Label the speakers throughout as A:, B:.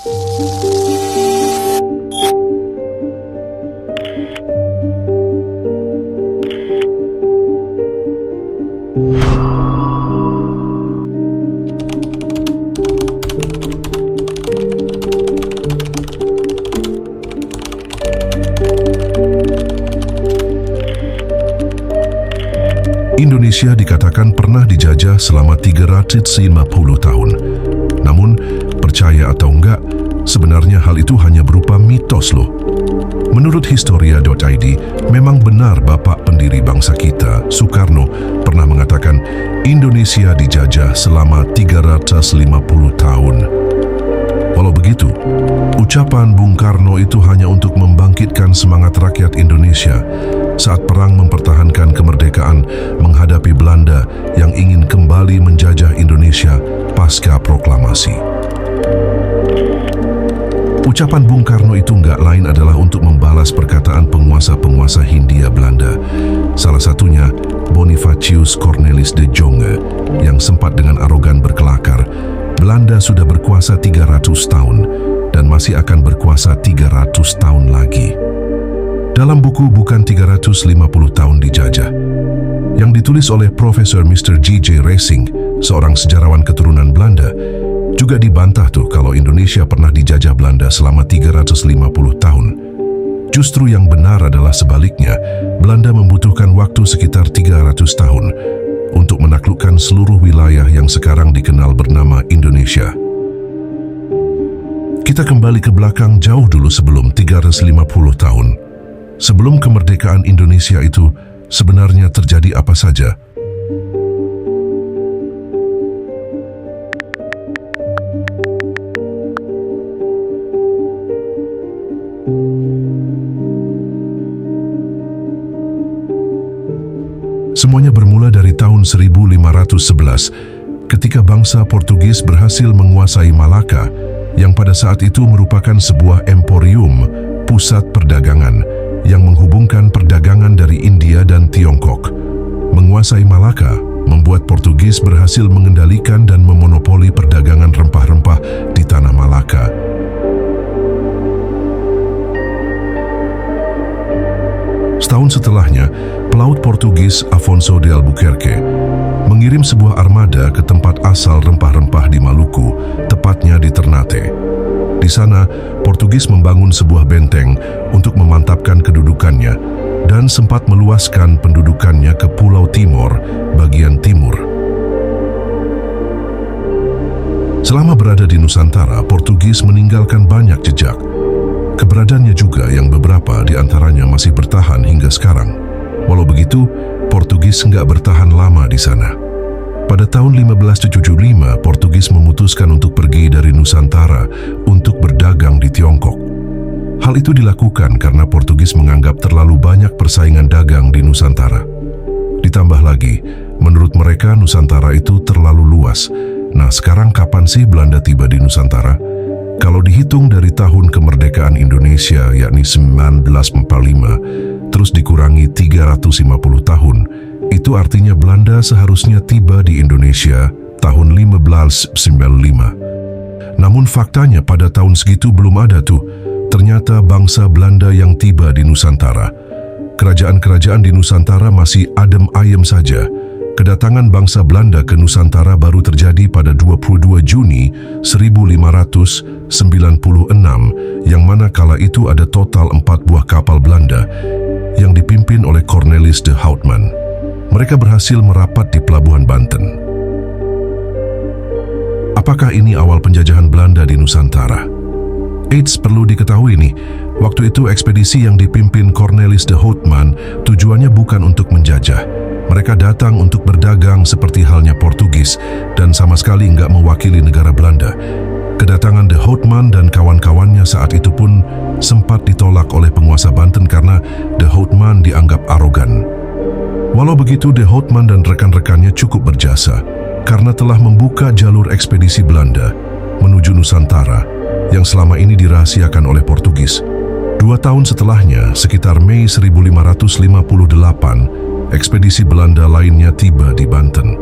A: Indonesia dikatakan pernah dijajah selama 350 tahun. Namun, percaya atau enggak, sebenarnya hal itu hanya berupa mitos loh. Menurut Historia.id, memang benar bapak pendiri bangsa kita, Soekarno, pernah mengatakan Indonesia dijajah selama 350 tahun. Walau begitu, ucapan Bung Karno itu hanya untuk membangkitkan semangat rakyat Indonesia saat perang mempertahankan kemerdekaan menghadapi Belanda yang ingin kembali menjajah Indonesia pasca proklamasi. Ucapan Bung Karno itu nggak lain adalah untuk membalas perkataan penguasa-penguasa Hindia Belanda, salah satunya Bonifacius Cornelis de Jonge, yang sempat dengan arogan berkelakar, Belanda sudah berkuasa 300 tahun dan masih akan berkuasa 300 tahun lagi. Dalam buku Bukan 350 Tahun Dijajah, yang ditulis oleh Profesor Mr. G.J. Racing, seorang sejarawan keturunan Belanda, juga dibantah tuh kalau Indonesia pernah dijajah Belanda selama 350 tahun. Justru yang benar adalah sebaliknya, Belanda membutuhkan waktu sekitar 300 tahun untuk menaklukkan seluruh wilayah yang sekarang dikenal bernama Indonesia. Kita kembali ke belakang jauh dulu sebelum 350 tahun. Sebelum kemerdekaan Indonesia itu sebenarnya terjadi apa saja? Semuanya bermula dari tahun 1511 ketika bangsa Portugis berhasil menguasai Malaka yang pada saat itu merupakan sebuah emporium, pusat perdagangan yang menghubungkan perdagangan dari India dan Tiongkok. Menguasai Malaka membuat Portugis berhasil mengendalikan dan memonopoli perdagangan rempah-rempah di tanah Malaka. Setahun setelahnya, pelaut Portugis Afonso de Albuquerque mengirim sebuah armada ke tempat asal rempah-rempah di Maluku, tepatnya di Ternate. Di sana, Portugis membangun sebuah benteng untuk memantapkan kedudukannya dan sempat meluaskan pendudukannya ke Pulau Timor, bagian timur. Selama berada di Nusantara, Portugis meninggalkan banyak jejak. Keberadaannya juga yang beberapa di antaranya masih bertahan hingga sekarang. Walau begitu, Portugis nggak bertahan lama di sana. Pada tahun 1575, Portugis memutuskan untuk pergi dari Nusantara untuk berdagang di Tiongkok. Hal itu dilakukan karena Portugis menganggap terlalu banyak persaingan dagang di Nusantara. Ditambah lagi, menurut mereka Nusantara itu terlalu luas. Nah, sekarang kapan sih Belanda tiba di Nusantara? Kalau dihitung dari tahun kemerdekaan Indonesia, yakni 1945, terus dikurangi 350 tahun, itu artinya Belanda seharusnya tiba di Indonesia tahun 1595. Namun faktanya pada tahun segitu belum ada tuh, ternyata bangsa Belanda yang tiba di Nusantara. Kerajaan-kerajaan di Nusantara masih adem ayem saja. Kedatangan bangsa Belanda ke Nusantara baru terjadi pada 22 Juni 1596, yang mana kala itu ada total 4 buah kapal Belanda yang dipimpin oleh Cornelis de Houtman. Mereka berhasil merapat di Pelabuhan Banten. Apakah ini awal penjajahan Belanda di Nusantara? Eits, perlu diketahui nih, waktu itu ekspedisi yang dipimpin Cornelis de Houtman tujuannya bukan untuk menjajah. Mereka datang untuk berdagang seperti halnya Portugis dan sama sekali nggak mewakili negara Belanda. Kedatangan de Houtman dan kawan-kawannya saat itu pun sempat ditolak oleh penguasa Banten karena de Houtman dianggap arogan. Walau begitu, de Houtman dan rekan-rekannya cukup berjasa karena telah membuka jalur ekspedisi Belanda menuju Nusantara yang selama ini dirahasiakan oleh Portugis. 2 tahun setelahnya, sekitar Mei 1558, ekspedisi Belanda lainnya tiba di Banten.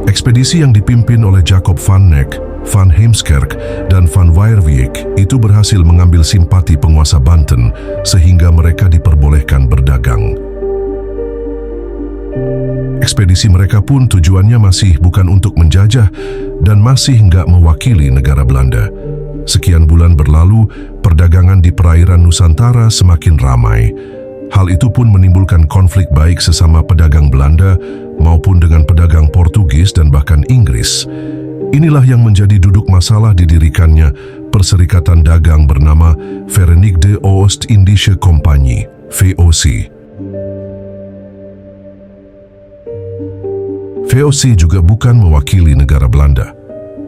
A: Ekspedisi yang dipimpin oleh Jacob van Neck Van Heemskerk dan Van Weerwijk itu berhasil mengambil simpati penguasa Banten sehingga mereka diperbolehkan berdagang. Ekspedisi mereka pun tujuannya masih bukan untuk menjajah dan masih nggak mewakili negara Belanda. Sekian bulan berlalu, perdagangan di perairan Nusantara semakin ramai. Hal itu pun menimbulkan konflik baik sesama pedagang Belanda maupun dengan pedagang Portugis dan bahkan Inggris. Inilah yang menjadi duduk masalah didirikannya Perserikatan Dagang bernama Verenigde Oost-Indische Compagnie, VOC. VOC juga bukan mewakili negara Belanda.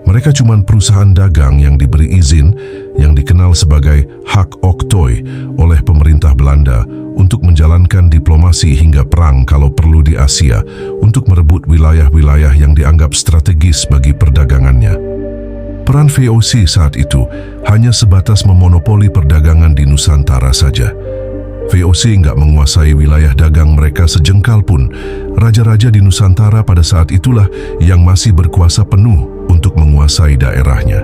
A: Mereka cuma perusahaan dagang yang diberi izin yang dikenal sebagai hak oktrooi oleh pemerintah Belanda untuk menjalankan diplomasi hingga perang kalau perlu di Asia untuk merebut wilayah-wilayah yang dianggap strategis bagi perdagangannya. Peran VOC saat itu hanya sebatas memonopoli perdagangan di Nusantara saja. VOC nggak menguasai wilayah dagang mereka sejengkal pun. Raja-raja di Nusantara pada saat itulah yang masih berkuasa penuh untuk menguasai daerahnya.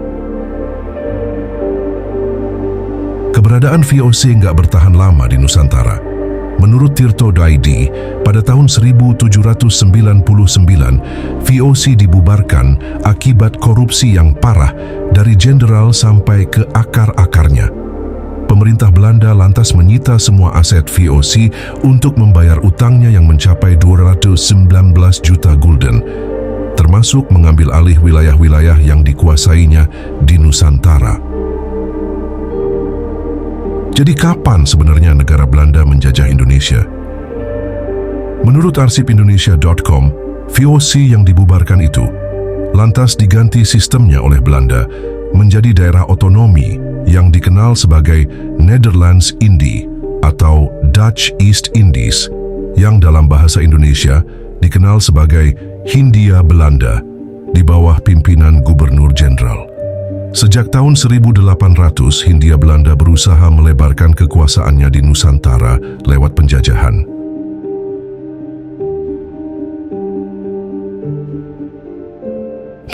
A: Keberadaan VOC nggak bertahan lama di Nusantara. Menurut Tirto Daidi, pada tahun 1799, VOC dibubarkan akibat korupsi yang parah dari jenderal sampai ke akar-akarnya. Pemerintah Belanda lantas menyita semua aset VOC untuk membayar utangnya yang mencapai 219 juta gulden, termasuk mengambil alih wilayah-wilayah yang dikuasainya di Nusantara. Jadi kapan sebenarnya negara Belanda menjajah Indonesia? Menurut arsipindonesia.com, VOC yang dibubarkan itu lantas diganti sistemnya oleh Belanda menjadi daerah otonomi yang dikenal sebagai Nederlands Indie atau Dutch East Indies, yang dalam bahasa Indonesia dikenal sebagai Hindia Belanda, di bawah pimpinan Gubernur Jenderal. Sejak tahun 1800, Hindia Belanda berusaha melebarkan kekuasaannya di Nusantara lewat penjajahan.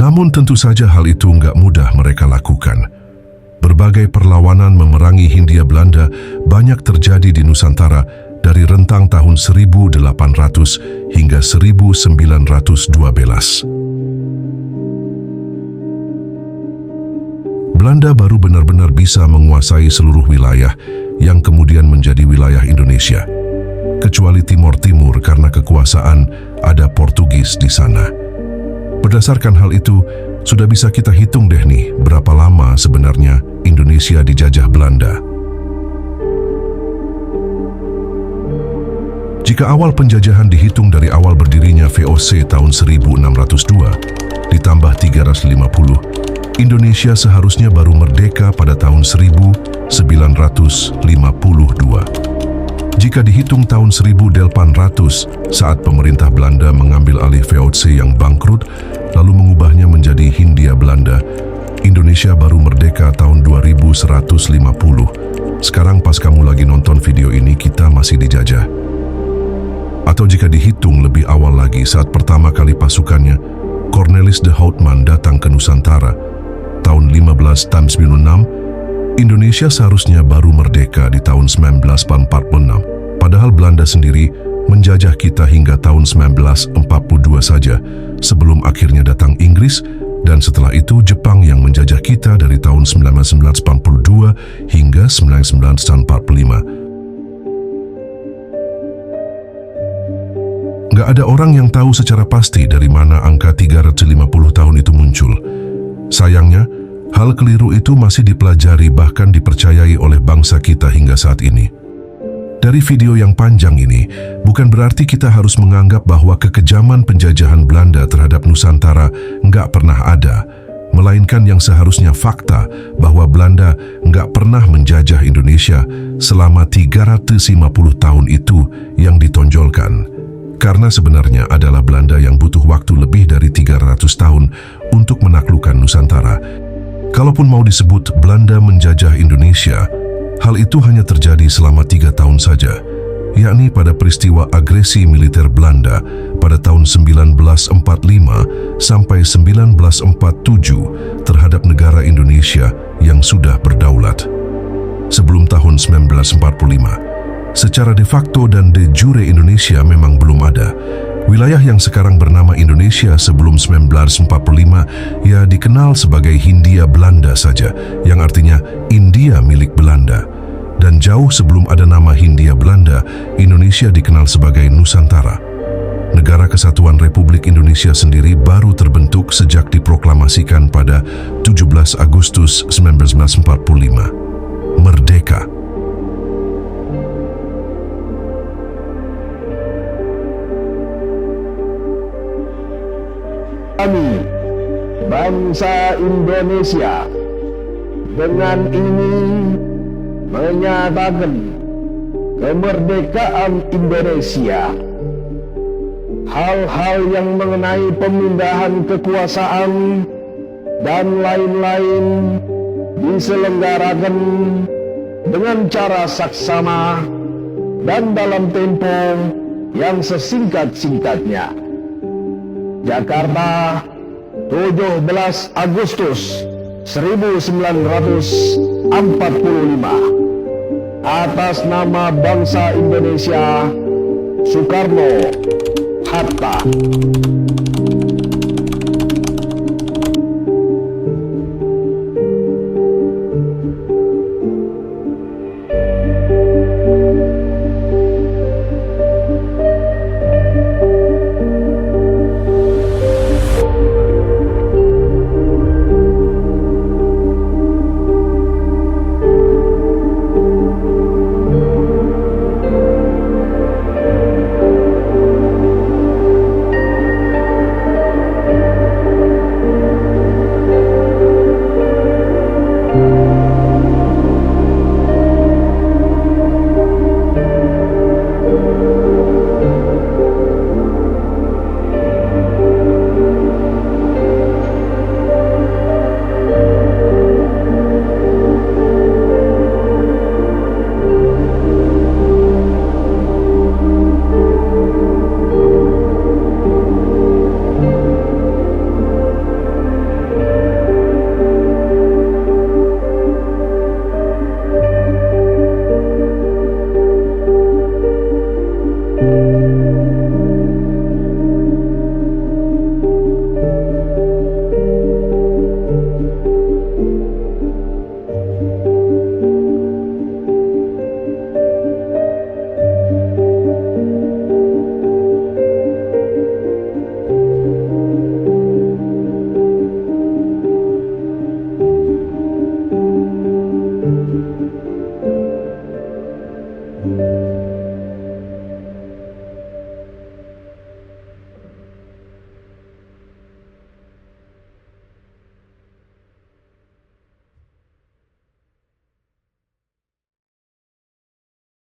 A: Namun tentu saja hal itu nggak mudah mereka lakukan. Berbagai perlawanan memerangi Hindia Belanda banyak terjadi di Nusantara dari rentang tahun 1800 hingga 1912. Belanda baru benar-benar bisa menguasai seluruh wilayah yang kemudian menjadi wilayah Indonesia, kecuali Timor Timur karena kekuasaan ada Portugis di sana. Berdasarkan hal itu, sudah bisa kita hitung deh nih berapa lama sebenarnya Indonesia dijajah Belanda. Jika awal penjajahan dihitung dari awal berdirinya VOC tahun 1602, ditambah 350, Indonesia seharusnya baru merdeka pada tahun 1952. Jika dihitung tahun 1800, saat pemerintah Belanda mengambil alih VOC yang bangkrut, lalu mengubahnya menjadi Hindia Belanda, Indonesia baru merdeka tahun 2150. Sekarang pas kamu lagi nonton video ini, kita masih dijajah. Atau jika dihitung lebih awal lagi, saat pertama kali pasukannya, Cornelis de Houtman datang ke Nusantara, tahun 1596, Indonesia seharusnya baru merdeka di tahun 1946. Padahal Belanda sendiri menjajah kita hingga tahun 1942 saja, sebelum akhirnya datang Inggris, dan setelah itu Jepang yang menjajah kita dari tahun 1942 hingga 1945. Nggak ada orang yang tahu secara pasti dari mana angka 350 tahun itu muncul. Sayangnya, hal keliru itu masih dipelajari bahkan dipercayai oleh bangsa kita hingga saat ini. Dari video yang panjang ini, bukan berarti kita harus menganggap bahwa kekejaman penjajahan Belanda terhadap Nusantara nggak pernah ada, melainkan yang seharusnya fakta bahwa Belanda nggak pernah menjajah Indonesia selama 350 tahun itu yang ditonjolkan. Karena sebenarnya adalah Belanda yang butuh waktu lebih dari 300 tahun untuk menaklukkan Nusantara. Kalaupun mau disebut Belanda menjajah Indonesia, hal itu hanya terjadi selama 3 tahun saja, yakni pada peristiwa agresi militer Belanda pada tahun 1945 sampai 1947 terhadap negara Indonesia yang sudah berdaulat. Sebelum tahun 1945, secara de facto dan de jure Indonesia memang belum ada. Wilayah yang sekarang bernama Indonesia sebelum 1945 ya dikenal sebagai Hindia Belanda saja, yang artinya India milik Belanda. Dan jauh sebelum ada nama Hindia Belanda, Indonesia dikenal sebagai Nusantara. Negara Kesatuan Republik Indonesia sendiri baru terbentuk sejak diproklamasikan pada 17 Agustus 1945. Merdeka.
B: Kami, bangsa Indonesia, dengan ini menyatakan kemerdekaan Indonesia. Hal-hal yang mengenai pemindahan kekuasaan dan lain-lain diselenggarakan dengan cara saksama dan dalam tempo yang sesingkat-singkatnya. Jakarta, 17 Agustus 1945. Atas nama bangsa Indonesia, Soekarno Hatta.